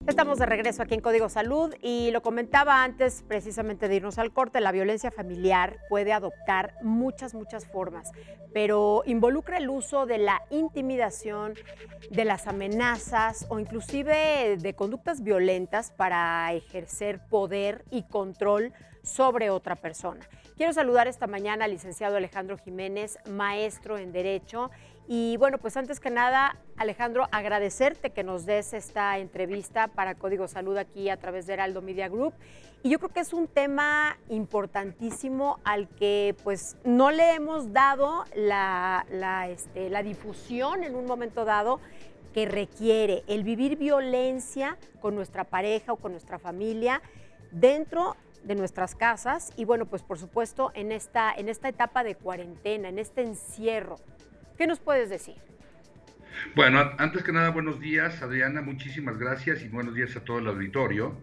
Estamos de regreso aquí en Código Salud y lo comentaba antes precisamente de irnos al corte, la violencia familiar puede adoptar muchas formas, pero involucra el uso de la intimidación, de las amenazas o inclusive de conductas violentas para ejercer poder y control sobre otra persona. Quiero saludar esta mañana al licenciado Alejandro Jiménez, maestro en Derecho. Y bueno, pues antes que nada, Alejandro, agradecerte que nos des esta entrevista para Código Salud aquí a través de Heraldo Media Group. Y yo creo que es un tema importantísimo al que pues no le hemos dado la difusión en un momento dado que requiere el vivir violencia con nuestra pareja o con nuestra familia dentro de nuestras casas y bueno, pues por supuesto en esta etapa de cuarentena, en este encierro. ¿Qué nos puedes decir? Bueno, antes que nada, buenos días, Adriana, muchísimas gracias y buenos días a todo el auditorio.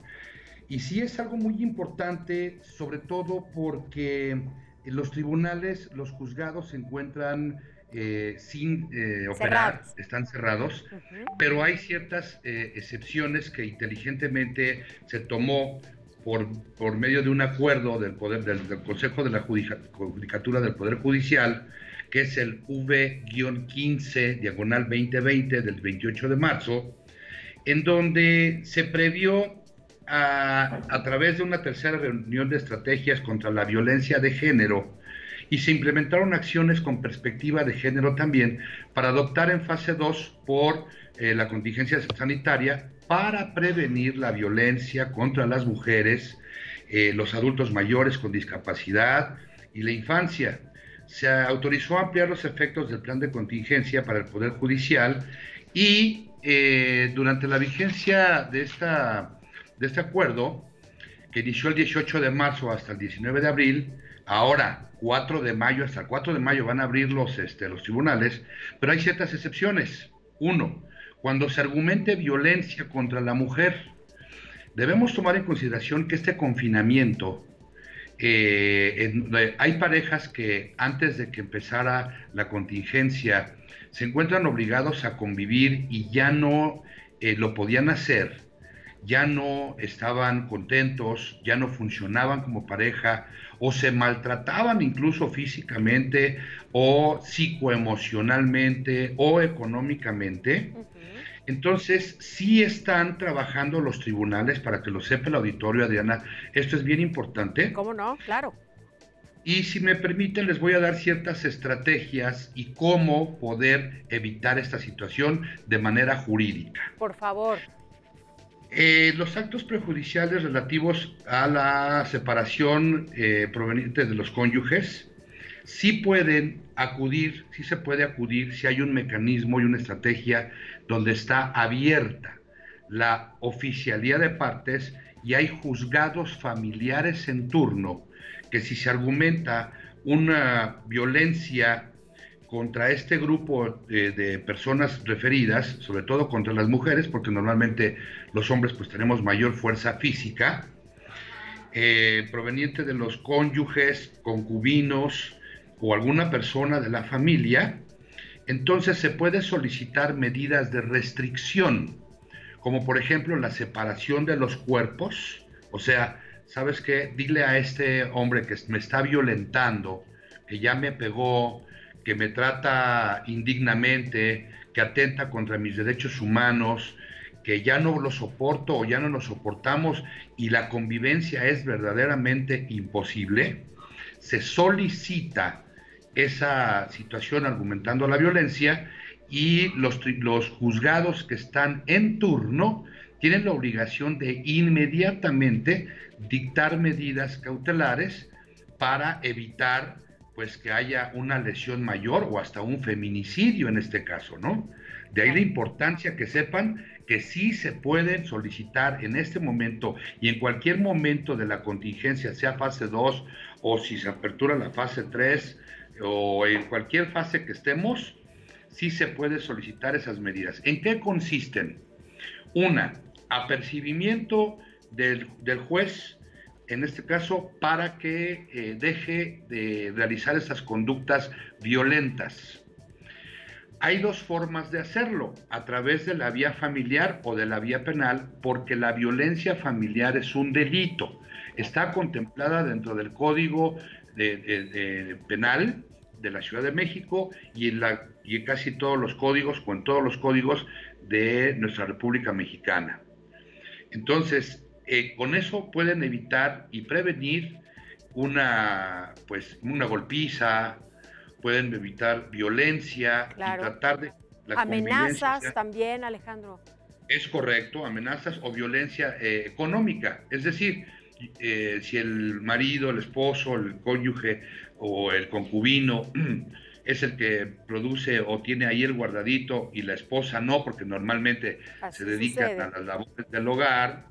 Y sí es algo muy importante, sobre todo porque los tribunales, los juzgados se encuentran sin operar, Cerrados. están cerrados, pero hay ciertas excepciones que inteligentemente se tomó por medio de un acuerdo del Consejo de la Judicatura del Poder Judicial, que es el V-15/2020 del 28 de marzo, en donde se previó a través de una tercera reunión de estrategias contra la violencia de género y se implementaron acciones con perspectiva de género también para adoptar en fase 2 por la contingencia sanitaria para prevenir la violencia contra las mujeres, los adultos mayores con discapacidad y la infancia. Se autorizó ampliar los efectos del plan de contingencia para el Poder Judicial y durante la vigencia de este acuerdo, que inició el 18 de marzo hasta el 19 de abril, ahora 4 de mayo, hasta el 4 de mayo van a abrir los tribunales, pero hay ciertas excepciones. Uno, cuando se argumente violencia contra la mujer, debemos tomar en consideración que este confinamiento, hay parejas que antes de que empezara la contingencia se encuentran obligados a convivir y ya no lo podían hacer, ya no estaban contentos, ya no funcionaban como pareja o se maltrataban incluso físicamente o psicoemocionalmente o económicamente. Entonces, sí están trabajando los tribunales, para que lo sepa el auditorio, Adriana, esto es bien importante. ¿Cómo no? Claro. Y si me permiten, les voy a dar ciertas estrategias y cómo poder evitar esta situación de manera jurídica. Por favor. Los actos prejudiciales relativos a la separación proveniente de los cónyuges, sí pueden acudir, sí se puede acudir si hay un mecanismo y una estrategia donde está abierta la oficialía de partes y hay juzgados familiares en turno, que si se argumenta una violencia contra este grupo de personas referidas, sobre todo contra las mujeres, porque normalmente los hombres pues tenemos mayor fuerza física, proveniente de los cónyuges, concubinos o alguna persona de la familia, entonces se puede solicitar medidas de restricción, como por ejemplo la separación de los cuerpos. O sea, ¿sabes qué? Dile a este hombre que me está violentando, que ya me pegó, que me trata indignamente, que atenta contra mis derechos humanos, que ya no lo soporto o ya no lo soportamos y la convivencia es verdaderamente imposible. Se solicita esa situación argumentando la violencia y los juzgados que están en turno tienen la obligación de inmediatamente dictar medidas cautelares para evitar pues que haya una lesión mayor o hasta un feminicidio en este caso, ¿no? De ahí la importancia que sepan que sí se pueden solicitar en este momento y en cualquier momento de la contingencia, sea fase 2 o si se apertura la fase 3 o en cualquier fase que estemos, sí se puede solicitar esas medidas. ¿En qué consisten? Una, apercibimiento del juez, en este caso, para que deje de realizar estas conductas violentas. Hay dos formas de hacerlo, a través de la vía familiar o de la vía penal, porque la violencia familiar es un delito. Está contemplada dentro del Código Penal de la Ciudad de México y en casi todos los códigos, o en todos los códigos de nuestra República Mexicana. Entonces, con eso pueden evitar y prevenir una golpiza, pueden evitar violencia, claro, y tratar de la amenazas también, Alejandro. Es correcto, amenazas o violencia económica. Es decir, si el marido, el esposo, el cónyuge o el concubino es el que produce o tiene ahí el guardadito y la esposa no, porque normalmente Así se dedican sucede. a las labores del hogar,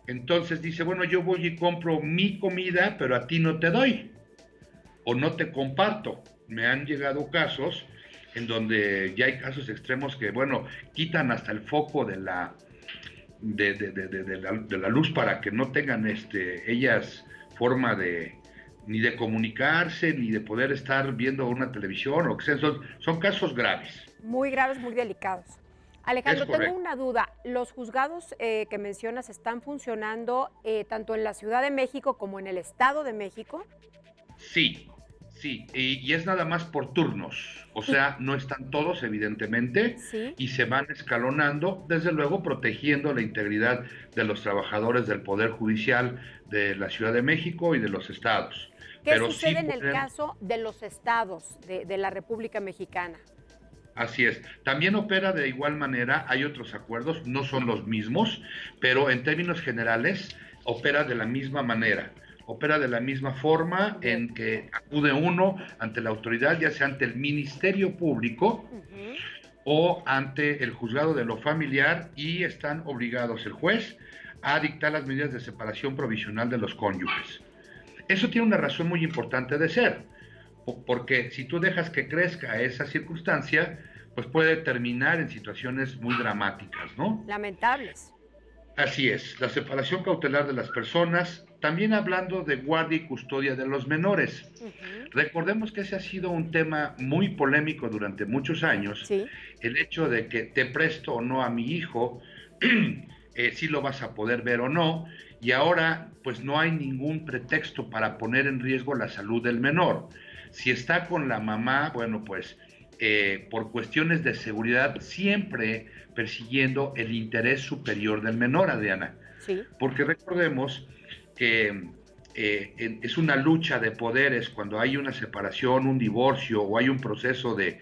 entonces dice, bueno, yo voy y compro mi comida, pero a ti no te doy o no te comparto. Me han llegado casos en donde ya hay casos extremos que, bueno, quitan hasta el foco de la luz para que no tengan ellas forma ni de comunicarse, ni de poder estar viendo una televisión, o que sea, son casos graves. Muy graves, muy delicados. Alejandro, tengo una duda. ¿Los juzgados que mencionas están funcionando tanto en la Ciudad de México como en el Estado de México? Sí, sí, y es nada más por turnos, o sea, no están todos, evidentemente, Sí. y se van escalonando, desde luego protegiendo la integridad de los trabajadores del Poder Judicial de la Ciudad de México y de los estados. ¿Qué Pero sucede sí en el caso de los estados de la República Mexicana? Así es. También opera de igual manera, hay otros acuerdos, no son los mismos, pero en términos generales opera de la misma manera. Opera de la misma forma en que acude uno ante la autoridad, ya sea ante el Ministerio Público o ante el juzgado de lo familiar, y están obligados el juez a dictar las medidas de separación provisional de los cónyuges. Eso tiene una razón muy importante de ser, porque si tú dejas que crezca esa circunstancia, pues puede terminar en situaciones muy dramáticas, ¿no? Lamentables. Así es, la separación cautelar de las personas, también hablando de guardia y custodia de los menores. Recordemos que ese ha sido un tema muy polémico durante muchos años, sí. El hecho de que te presto o no a mi hijo, si lo vas a poder ver o no, y ahora pues no hay ningún pretexto para poner en riesgo la salud del menor. Si está con la mamá, bueno, pues por cuestiones de seguridad, siempre persiguiendo el interés superior del menor, Adriana. Sí. Porque recordemos que es una lucha de poderes cuando hay una separación, un divorcio o hay un proceso de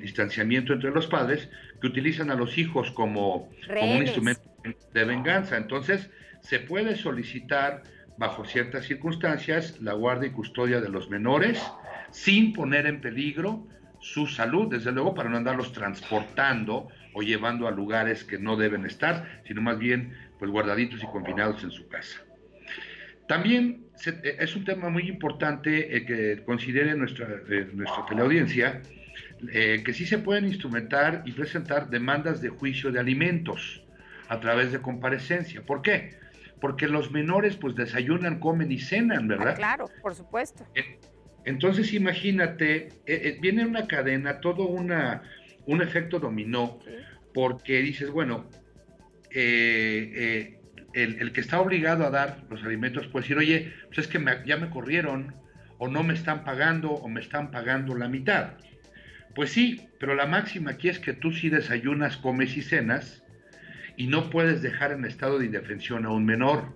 distanciamiento entre los padres, que utilizan a los hijos como un instrumento de venganza. Entonces, se puede solicitar bajo ciertas circunstancias la guardia y custodia de los menores sin poner en peligro su salud, desde luego, para no andarlos transportando o llevando a lugares que no deben estar, sino más bien pues guardaditos y confinados en su casa. También es un tema muy importante que considere nuestra teleaudiencia, que sí se pueden instrumentar y presentar demandas de juicio de alimentos a través de comparecencia. ¿Por qué? Porque los menores pues desayunan, comen y cenan, ¿verdad? Claro, por supuesto. Entonces imagínate, viene una cadena, todo un efecto dominó, ¿sí? Porque dices, bueno, el que está obligado a dar los alimentos puede decir, oye, pues es que ya me corrieron, o no me están pagando, o me están pagando la mitad. Pues sí, pero la máxima aquí es que tú sí desayunas, comes y cenas, y no puedes dejar en estado de indefensión a un menor.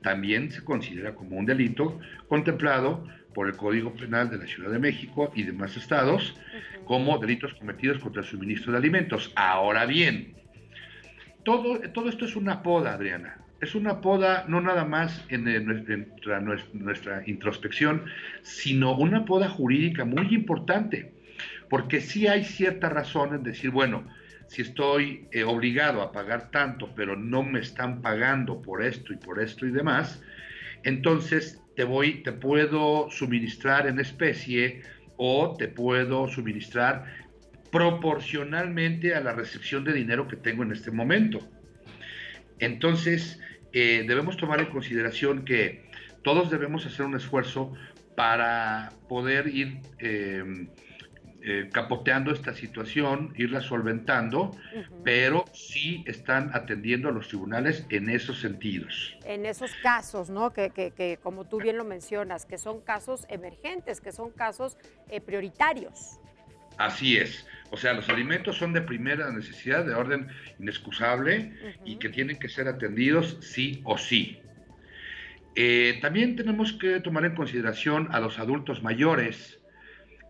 También se considera como un delito contemplado por el Código Penal de la Ciudad de México y demás estados, como delitos cometidos contra el suministro de alimentos. Ahora bien, todo esto es una poda, Adriana. Es una poda no nada más en nuestra introspección, sino una poda jurídica muy importante, porque sí hay cierta razón en decir, bueno, si estoy obligado a pagar tanto, pero no me están pagando por esto y demás, entonces te puedo suministrar en especie o te puedo suministrar proporcionalmente a la recepción de dinero que tengo en este momento. Entonces, debemos tomar en consideración que todos debemos hacer un esfuerzo para poder ir capoteando esta situación, irla solventando, pero sí están atendiendo a los tribunales en esos sentidos. En esos casos, ¿no? Que como tú bien lo mencionas, que son casos emergentes, que son casos prioritarios. Así es. O sea, los alimentos son de primera necesidad, de orden inexcusable, y que tienen que ser atendidos sí o sí. También tenemos que tomar en consideración a los adultos mayores,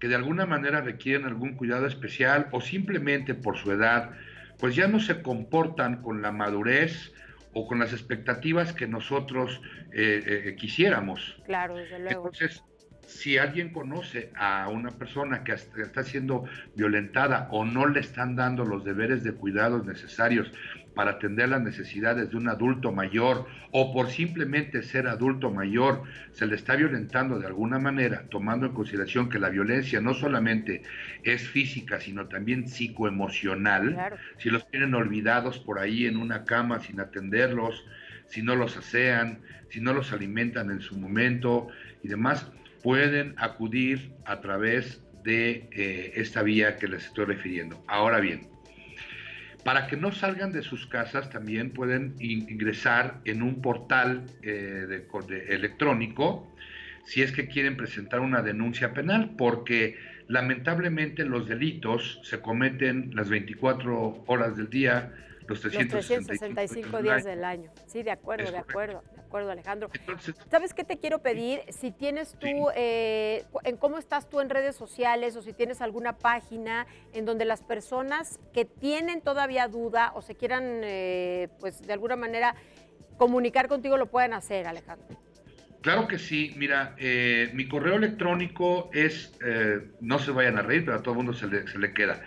que de alguna manera requieren algún cuidado especial o simplemente por su edad, pues ya no se comportan con la madurez o con las expectativas que nosotros quisiéramos. Claro, desde luego. Entonces, si alguien conoce a una persona que está siendo violentada o no le están dando los deberes de cuidados necesarios para atender las necesidades de un adulto mayor, o por simplemente ser adulto mayor se le está violentando de alguna manera, tomando en consideración que la violencia no solamente es física, sino también psicoemocional, Claro. si los tienen olvidados por ahí en una cama sin atenderlos, si no los asean, si no los alimentan en su momento y demás, pueden acudir a través de esta vía que les estoy refiriendo. Ahora bien, para que no salgan de sus casas, también pueden ingresar en un portal electrónico si es que quieren presentar una denuncia penal, porque lamentablemente los delitos se cometen las 24 horas del día, los 365 días del año. Sí, de acuerdo, Alejandro. Entonces, ¿sabes qué te quiero pedir? Si tienes tú, en cómo estás tú en redes sociales o si tienes alguna página en donde las personas que tienen todavía duda o se quieran, pues de alguna manera comunicar contigo lo puedan hacer, Alejandro. claro que sí, mira, mi correo electrónico es, no se vayan a reír, pero a todo el mundo se le queda,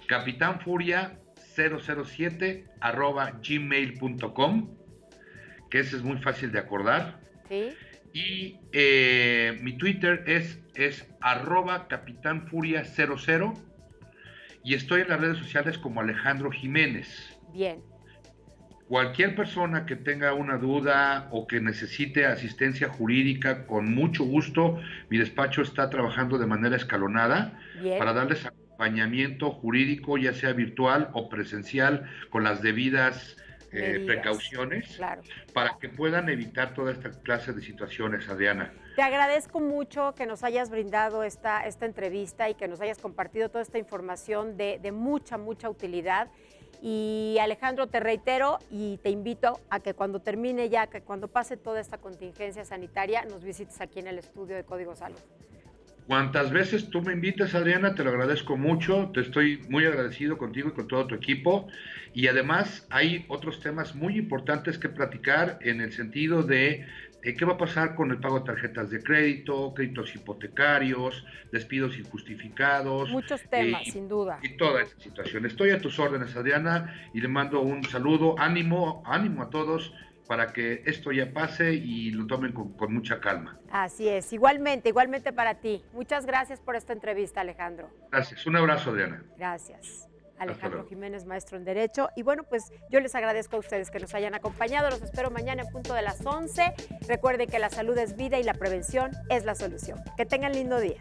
capitanfuria007@gmail.com, que ese es muy fácil de acordar. ¿Sí? Y mi Twitter es @capitanfuria00, y estoy en las redes sociales como Alejandro Jiménez. Bien. Cualquier persona que tenga una duda o que necesite asistencia jurídica, con mucho gusto, mi despacho está trabajando de manera escalonada Bien. para darles acompañamiento jurídico, ya sea virtual o presencial, con las debidas precauciones, claro, para que puedan evitar toda esta clase de situaciones, Adriana. Te agradezco mucho que nos hayas brindado esta entrevista y que nos hayas compartido toda esta información de mucha utilidad. Y Alejandro, te reitero y te invito a que cuando termine ya, que cuando pase toda esta contingencia sanitaria, nos visites aquí en el estudio de Código Salud. Cuantas veces tú me invitas, Adriana, te lo agradezco mucho, te estoy muy agradecido contigo y con todo tu equipo, y además hay otros temas muy importantes que platicar en el sentido de qué va a pasar con el pago de tarjetas de crédito, créditos hipotecarios, despidos injustificados. Muchos temas, sin duda. Y toda esta situación. Estoy a tus órdenes, Adriana, y le mando un saludo, ánimo a todos, para que esto ya pase y lo tomen con mucha calma. Así es, igualmente para ti. Muchas gracias por esta entrevista, Alejandro. Gracias, un abrazo, Adriana. Gracias. Alejandro Jiménez, maestro en Derecho. Y bueno, pues yo les agradezco a ustedes que nos hayan acompañado. Los espero mañana en punto de las 11. Recuerden que la salud es vida y la prevención es la solución. Que tengan lindo día.